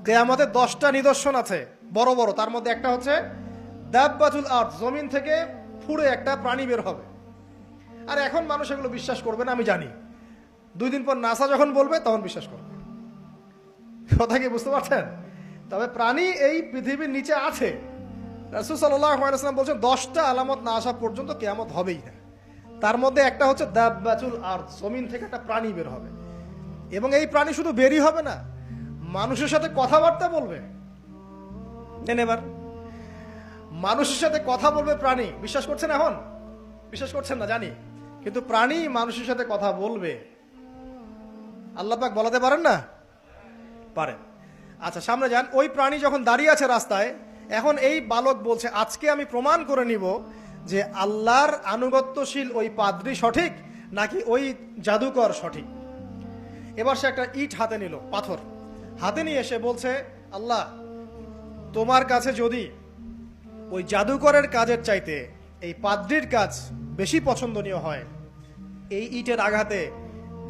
কিয়ামতের 10টা নিদর্শন আছে বড় বড়, তার মধ্যে একটা হচ্ছে দাব্বাতুল আরদ, জমিন থেকে ফুঁড়ে একটা প্রাণী বের হবে। আর এখন মানুষ এগুলো বিশ্বাস করবে না আমি জানি, 2 দিন পর নাসা যখন বলবে তখন বিশ্বাস করবে। কথা কি বুঝতে পারছেন? তবে প্রাণী এই পৃথিবীর নিচে আছে। রাসূল সাল্লাল্লাহু আলাইহি ওয়াসাল্লাম বলছেন 10টা আলামত না আসা পর্যন্ত কিয়ামত হবেই না। তার মধ্যে একটা হচ্ছে দাব্বাতুল আরদ, জমিন থেকে একটা প্রাণী বের হবে, এবং এই প্রাণী শুধু বেরই হবে না, মানুষের সাথে কথাবার্তা বলবে। এবার মানুষের সাথে কথা বলবে প্রাণী। বিশ্বাস করছেন? এখন বিশ্বাস করছেন না জানি, কিন্তু প্রাণী মানুষের সাথে কথা বলবে। আল্লাহ পাক বলাতে পারেন না? পারেন। আচ্ছা, সামনে যান। ওই প্রাণী যখন দাঁড়িয়ে আছে রাস্তায়, এখন এই বালক বলছে আজকে আমি প্রমাণ করে নিব যে আল্লাহর আনুগত্যশীল ওই পাদ্রী সঠিক নাকি ওই জাদুকর সঠিক। এবার সে একটা ইট হাতে নিল, পাথর হাতে নিয়ে এসে বলছে, আল্লাহ তোমার কাছে যদি ওই জাদুকরের কাজের চাইতে এই পাদ্রীর কাজ বেশি পছন্দনীয় হয়, এই ইটের আঘাতে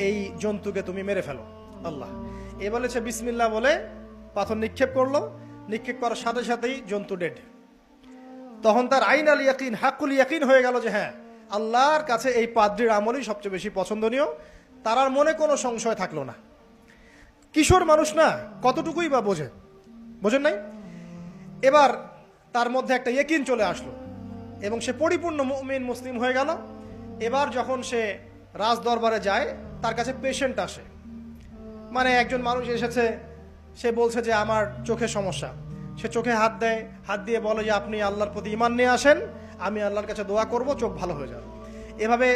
এই জন্তুকে তুমি মেরে ফেলো আল্লাহ। এ বলেছে বিসমিল্লাহ বলে পাথর নিক্ষেপ করলো, নিক্ষেপ করার সাথে সাথেই জন্তু ডেড। তখন তার আইন আল ইয়াকিন, হাক্কুল ইয়াকিন হয়ে গেল যে হ্যাঁ, আল্লাহর কাছে এই পাদ্রীর আমলই সবচেয়ে বেশি পছন্দনীয়। তার আর মনে কোনো সংশয় থাকলো না। কিশোর মানুষ না, কতটুকুই বা বোঝেন নাই? এবার তার মধ্যে একটা ইয়াকিন চলে আসলো এবং সে পরিপূর্ণ মুমিন মুসলিম হয়ে গেল। এবার যখন সে রাজ দরবারে যায়, তার কাছে পেশেন্ট আসে, মানে একজন মানুষ এসেছে, সে বলছে যে আমার চোখে সমস্যা। সে চোখে হাত দেয়, হাত দিয়ে বলে যে আপনি আল্লাহর প্রতি ঈমান নিয়ে আসেন, আমি আল্লাহর কাছে দোয়া করব, চোখ ভালো হয়ে যাবে। এভাবে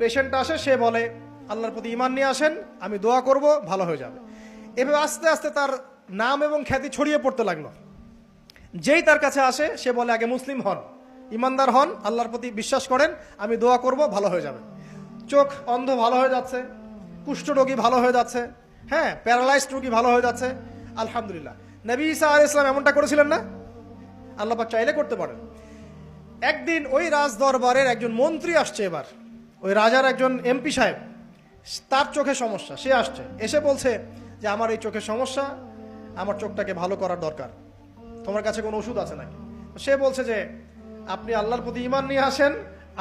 পেশেন্ট আসে, সে বলে আল্লাহর প্রতি ঈমান নিয়ে আসেন, আমি দোয়া করব, ভালো হয়ে যাবে। এভাবে আস্তে আস্তে তার নাম এবং খ্যাতি ছড়িয়ে পড়তে লাগলো। যেই তার কাছে আসে সে বলে আগে মুসলিম হন, ইমানদার হন, আল্লাহর প্রতি বিশ্বাস করেন, আমি দোয়া করব, ভালো হয়ে যাবে। চোখ অন্ধ ভালো হয়ে যাচ্ছে, কুষ্ঠরোগী ভালো হয়ে যাচ্ছে, হ্যাঁ, প্যারালাইজড রোগী ভালো হয়ে যাচ্ছে, আলহামদুলিল্লাহ। নবী ঈসা আলাইহিস সালাম এমনটা করেছিলেন না? আল্লাহ পাক চাইলে করতে পারেন। একদিন ওই রাজ দরবারের একজন মন্ত্রী আসছে, এবার ওই রাজার একজন এমপি সাহেব, তার চোখে সমস্যা, সে আসছে, এসে বলছে যে আমার এই চোখের সমস্যা, আমার চোখটাকে ভালো করার দরকার, তোমার কাছে কোনো ওষুধ আছে নাকি? সে বলছে যে আপনি আল্লাহর প্রতি ঈমান নিয়ে আসেন,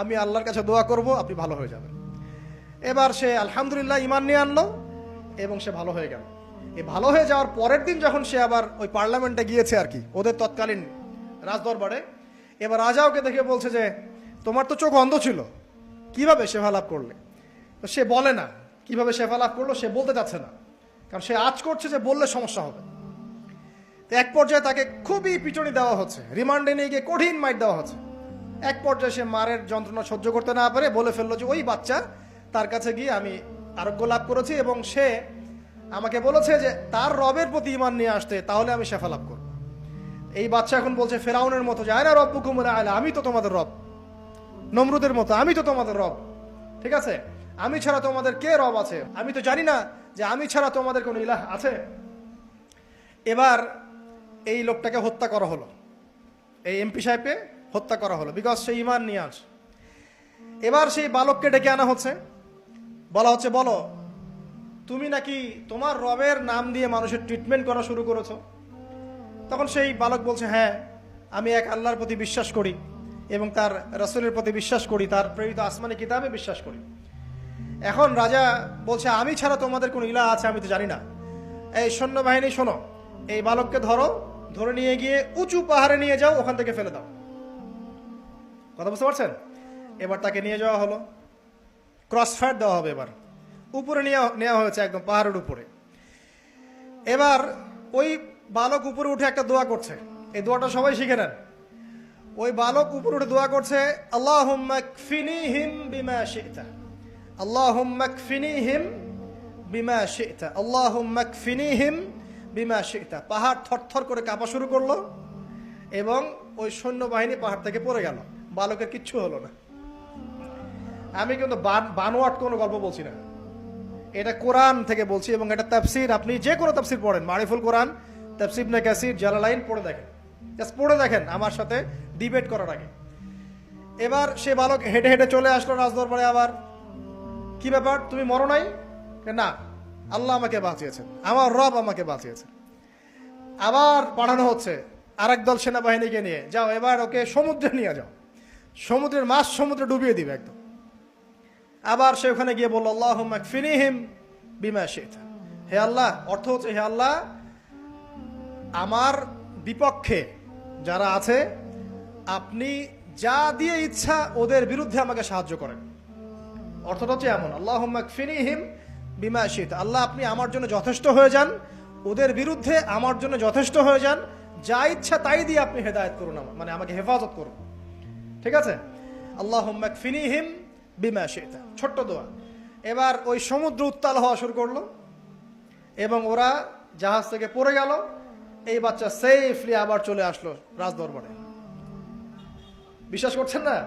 আমি আল্লাহর কাছে দোয়া করব, আপনি ভালো হয়ে যাবেন। এবার সে আলহামদুলিল্লাহ ঈমান নিয়ে আনলো এবং সে ভালো হয়ে গেল। এই ভালো হয়ে যাওয়ার পরের দিন যখন সে আবার ওই পার্লামেন্টে গিয়েছে আর কি, ওদের তৎকালীন রাজদরবারে, এবার রাজা ওকে দেখে বলছে যে তোমার তো চোখ অন্ধ ছিল, কিভাবে শেফা লাভ করলে? তো সে বলে না কিভাবে শেফা লাভ করলো, সে বলতে চাচ্ছে না, কারণ সে আজ করছে যে বললে সমস্যা হবে। তো এক পর্যায়ে তাকে খুবই পিটুনি দেওয়া হচ্ছে, রিমান্ডে নিয়ে গিয়ে কঠিন মাইট দেওয়া হচ্ছে। এক পর্যায়ে সে মারের যন্ত্রণা সহ্য করতে না পারে বলে ফেললো যে ওই বাচ্চা, তার কাছে গিয়ে আমি আরোগ্য লাভ করেছি এবং সে আমাকে বলেছে যে তার রবের প্রতি ঈমান নিয়ে আসতে, তাহলে আমি শেফা লাভ করব। এই বাচ্চা এখন বলছে ফেরাউনের মতো যে আয়না রব্বুকুমুল আ'লা, আমি তো তোমাদের রব। নমরুদের মতো আমি তো তোমাদের রব, ঠিক আছে, আমি ছাড়া তোমাদের কে রব আছে? আমি তো জানি না যে আমি ছাড়া তোমাদের কোনো ইলাহ আছে। এবার এই লোকটাকে হত্যা করা হলো, এই এমপি সাহেবকে হত্যা করা হলো, বিকজ সে ঈমান নিয়ে আসে। এবার সেই বালককে ডেকে আনা হচ্ছে, বলা হচ্ছে বলো তুমি নাকি তোমার রবের নাম দিয়ে মানুষের ট্রিটমেন্ট করা শুরু করেছো? তখন সেই বালক বলছে হ্যাঁ, আমি এক আল্লাহর প্রতি বিশ্বাস করি এবং তার রাসূলের প্রতি বিশ্বাস করি, তার প্রেরিত আসমানি কিতাবে বিশ্বাস করি। এখন রাজা বলছে আমি ছাড়া তোমাদের কোনো ইলাহ আছে আমি তো জানি না। এই সৈন্যবাহিনী শোনো, এই বালককে ধরো, ধরে নিয়ে গিয়ে উঁচু পাহাড়ে নিয়ে যাও, ওখান থেকে ফেলে দাও। কথা বুঝতে পারছেন? এবার তাকে নিয়ে যাওয়া হলো, ক্রস ফায়ার দেওয়া হবে, এবার উপরে নেওয়া হয়েছে, একদম পাহাড়ের উপরে। এবার ওই বালক উপরে উঠে একটা দোয়া করছে, এই দোয়াটা সবাই শিখে নেন। ওই বালক উপরে উঠে দোয়া করছে আল্লাহুম্মা কফিনিহিম বিমা শি'তা, আল্লাহুম্মা কফিনিহিম বিমা শি'তা, আল্লাহুম্মা কফিনিহিম বিমা শি'তা। পাহাড় থরথর করে কাঁপা শুরু করলো এবং ওই সৈন্যবাহিনী পাহাড় থেকে পড়ে গেল, বালকের কিচ্ছু হলো না। আমি কিন্তু বানোয়াট কোনো গল্প বলছি না, এটা কোরআন থেকে বলছি এবং এটা তাফসীর। আপনি যে কোনো তাফসীর পড়েন, মারিফুল কোরআন, তাফসীর ইবনে কাসির, জালালাইন পড়ে দেখেন, জাস্ট পড়ে দেখেন আমার সাথে ডিবেট করার আগে। এবার সে বালক হেঁটে হেঁটে চলে আসলো রাজদরবারে। আবার কি ব্যাপার, তুমি মরো নাই? না, আল্লাহ আমাকে বাঁচিয়েছেন, আমার রব আমাকে বাঁচিয়েছেন। আবার পাঠানো হচ্ছে আরেক দল সেনাবাহিনীকে নিয়ে, যাও এবার ওকে সমুদ্রে নিয়ে যাও, সমুদ্রের মাছ সমুদ্রে ডুবিয়ে দিবে একদম। আবার সে ওখানে গিয়ে বলল আল্লাহুম্মা কফিনিহিম বিমা শি'তা, হে আল্লাহ, অর্থ হচ্ছে হে আল্লাহ আমার বিপক্ষে যারা আছে আপনি যা দিয়ে ইচ্ছা ওদের বিরুদ্ধে আমাকে সাহায্য করেন। অর্থটা হচ্ছে এমন, আল্লাহুম্মা কফিনিহিম বিমা শি'তা, আল্লাহ আপনি আমার জন্য যথেষ্ট হয়ে যান, ওদের বিরুদ্ধে আমার জন্য যথেষ্ট হয়ে যান, যা ইচ্ছা তাই দিয়ে আপনি হেদায়েত করুন, মানে আমাকে হেফাজত করুন। ঠিক আছে, আল্লাহুম্মা কফিনিহিম বিমা শি'তা, ছোট্ট দোয়া। এবার ওই সমুদ্র উত্তাল হওয়া শুরু করলো এবং ওরা জাহাজ থেকে পড়ে গেল। এই বাচ্চা সেফলি আবার চলে আসলো রাজদরবারে। বিশ্বাস করছেন না?